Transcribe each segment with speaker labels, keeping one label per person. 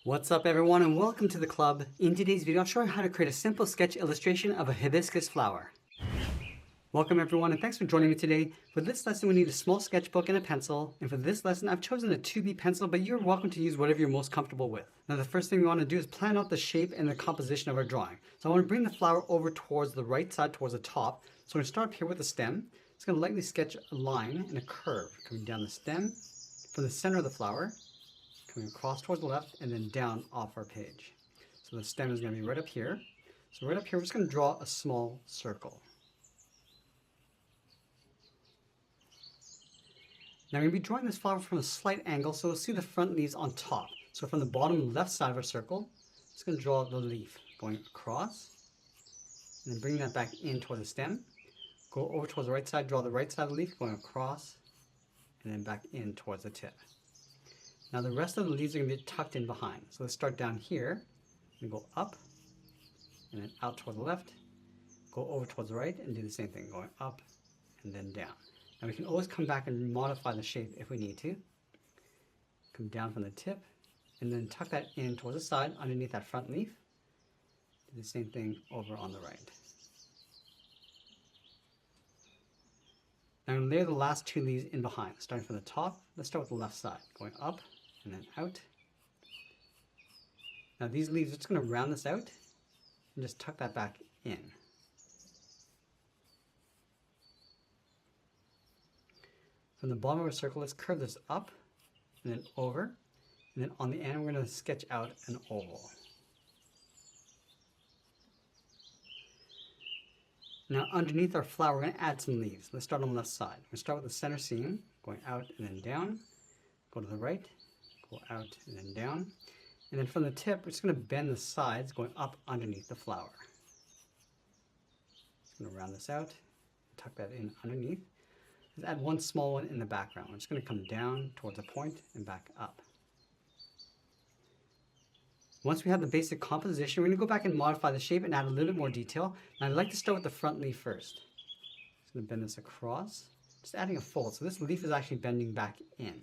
Speaker 1: What's up everyone and welcome to the club. In today's video I'll show you how to create a simple sketch illustration of a hibiscus flower. Welcome everyone and thanks for joining me today. For this lesson we need a small sketchbook and a pencil, and for this lesson I've chosen a 2B pencil, but you're welcome to use whatever you're most comfortable with. Now the first thing we want to do is plan out the shape and the composition of our drawing. So I want to bring the flower over towards the right side, towards the top. So I'm going to start up here with the stem. It's going to lightly sketch a line and a curve coming down the stem from the center of the flower, coming across towards the left and then down off our page. So the stem is going to be right up here. So right up here we're just going to draw a small circle. Now we're going to be drawing this flower from a slight angle, so we'll see the front leaves on top. So from the bottom left side of our circle, it's going to draw the leaf going across, and then bring that back in toward the stem. Go over towards the right side, draw the right side of the leaf going across, and then back in towards the tip. Now the rest of the leaves are going to be tucked in behind. So let's start down here and go up, and then out toward the left, go over towards the right, and do the same thing, going up and then down. Now we can always come back and modify the shape if we need to. Come down from the tip and then tuck that in towards the side underneath that front leaf. Do the same thing over on the right. Now I'm going to layer the last two leaves in behind. Starting from the top, let's start with the left side, going up and then out. Now these leaves, we're just going to round this out and just tuck that back in. From the bottom of our circle, let's curve this up and then over, and then on the end we're going to sketch out an oval. Now underneath our flower we're going to add some leaves. Let's start on the left side. We're going to start with the center seam, going out and then down, go to the right, go out and then down, and then from the tip we're just going to bend the sides going up underneath the flower. Just going to round this out, tuck that in underneath. Let's add one small one in the background. We're just going to come down towards a point and back up. Once we have the basic composition, we're going to go back and modify the shape and add a little bit more detail. And I'd like to start with the front leaf first. Just going to bend this across, just adding a fold. So this leaf is actually bending back in.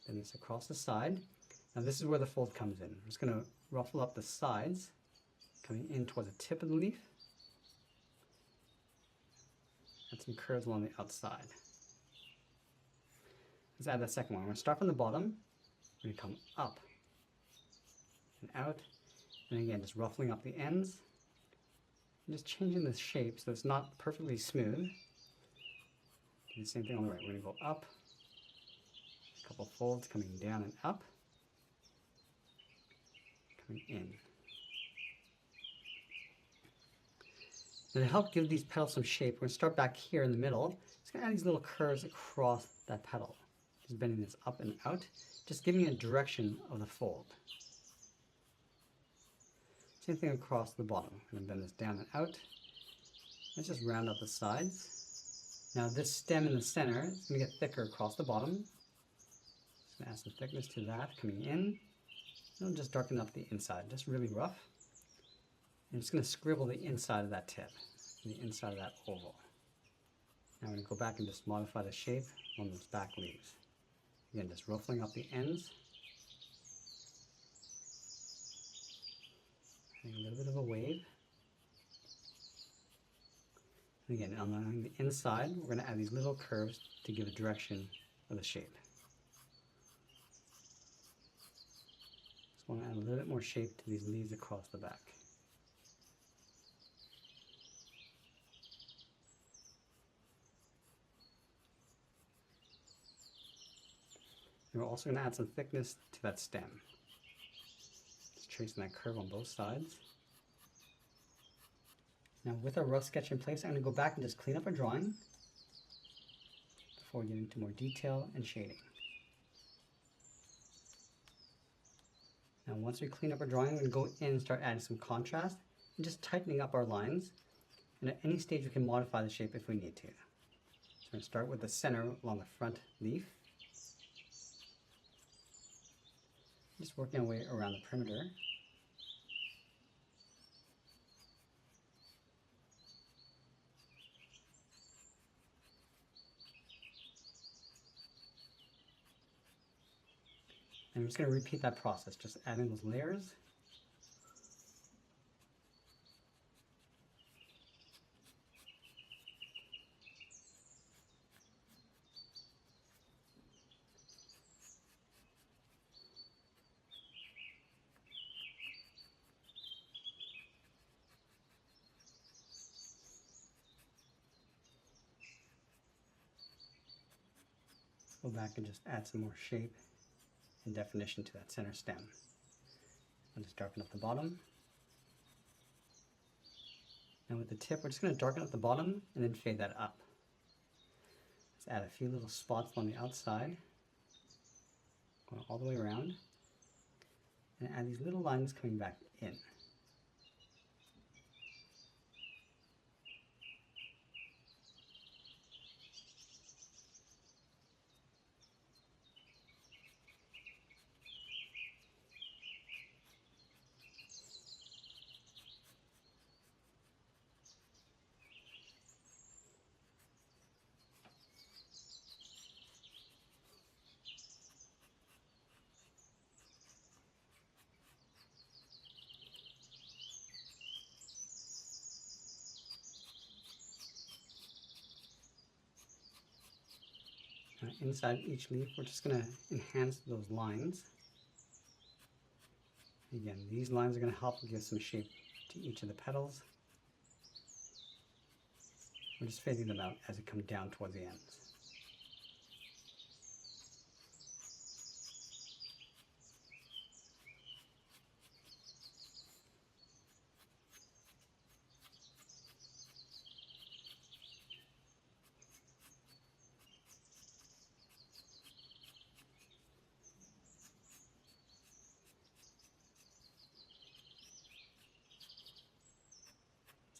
Speaker 1: Bend this across the side. Now this is where the fold comes in. I'm just going to ruffle up the sides, coming in towards the tip of the leaf. Add some curves along the outside. Let's add that second one. We're going to start from the bottom. We're going to come up and out. And again, just ruffling up the ends. And just changing the shape so it's not perfectly smooth. Do the same thing on the right. We're going to go up. A couple folds coming down and up. Coming in. Now to help give these petals some shape, we're going to start back here in the middle. Just going to add these little curves across that petal. Just bending this up and out, just giving it a direction of the fold. Same thing across the bottom. I'm going to bend this down and out. Let's just round out the sides. Now this stem in the center is going to get thicker across the bottom. Just going to add some thickness to that coming in. And just darken up the inside, just really rough. I'm just going to scribble the inside of that tip, the inside of that oval. Now I'm going to go back and just modify the shape on those back leaves. Again, just ruffling up the ends. Adding a little bit of a wave. And again, on the inside, we're going to add these little curves to give a direction of the shape. Just want to add a little bit more shape to these leaves across the back. And we're also going to add some thickness to that stem. Just tracing that curve on both sides. Now with our rough sketch in place, I'm going to go back and just clean up our drawing before we get into more detail and shading. Now once we clean up our drawing, we're going to go in and start adding some contrast and just tightening up our lines. And at any stage we can modify the shape if we need to. So we're going to start with the center along the front leaf. Just working our way around the perimeter. And we're just going to repeat that process, just adding those layers. Go back and just add some more shape and definition to that center stem. I'll just darken up the bottom. And with the tip, we're just going to darken up the bottom and then fade that up. Let's add a few little spots on the outside, going all the way around, and add these little lines coming back in. Inside each leaf, we're just going to enhance those lines. Again, these lines are going to help give some shape to each of the petals. We're just fading them out as it comes down toward the ends.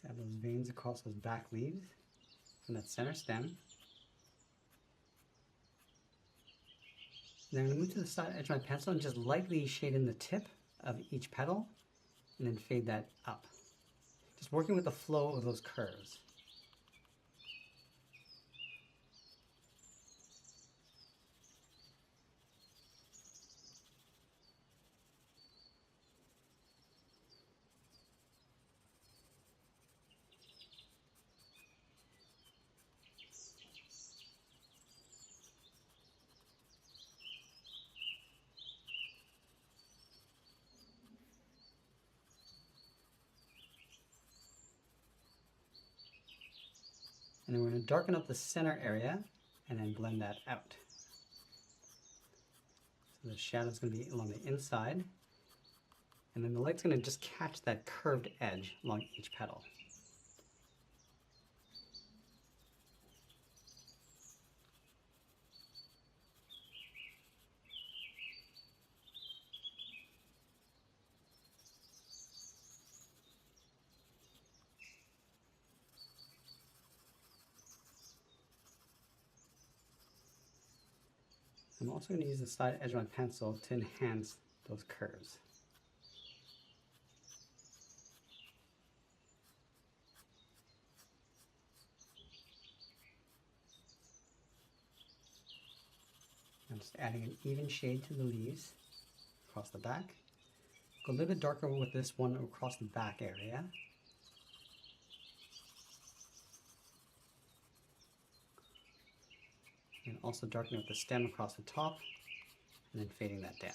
Speaker 1: Add those veins across those back leaves and that center stem. Then I'm going to move to the side edge of my pencil and just lightly shade in the tip of each petal and then fade that up. Just working with the flow of those curves. And then we're going to darken up the center area and then blend that out. So the shadow's going to be along the inside, and then the light's going to just catch that curved edge along each petal. I'm also going to use the side edge of my pencil to enhance those curves. I'm just adding an even shade to the leaves across the back. Go a little bit darker with this one across the back area. And also darkening up the stem across the top and then fading that down.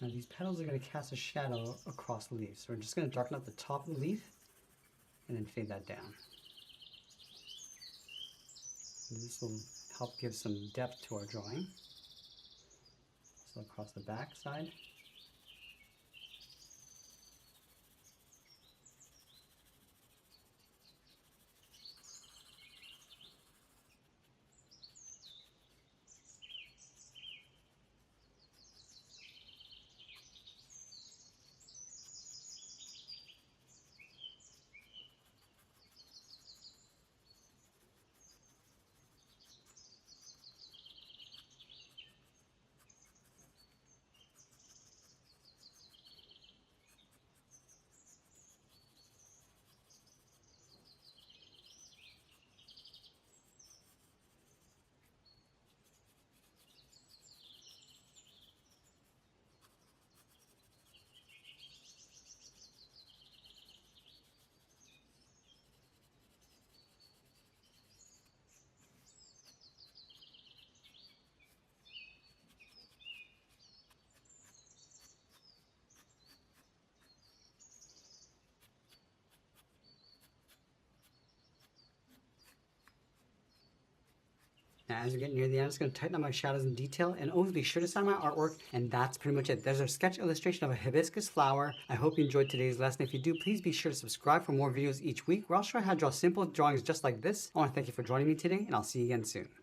Speaker 1: Now these petals are going to cast a shadow across the leaf, so we're just going to darken up the top of the leaf and then fade that down. And this will help give some depth to our drawing. So across the back side. As we get near the end, I'm just going to tighten up my shadows and detail and overly be sure to sign my artwork, and that's pretty much it. There's our sketch illustration of a hibiscus flower. I hope you enjoyed today's lesson. If you do, please be sure to subscribe for more videos each week where I'll show you how to draw simple drawings just like this. I want to thank you for joining me today, and I'll see you again soon.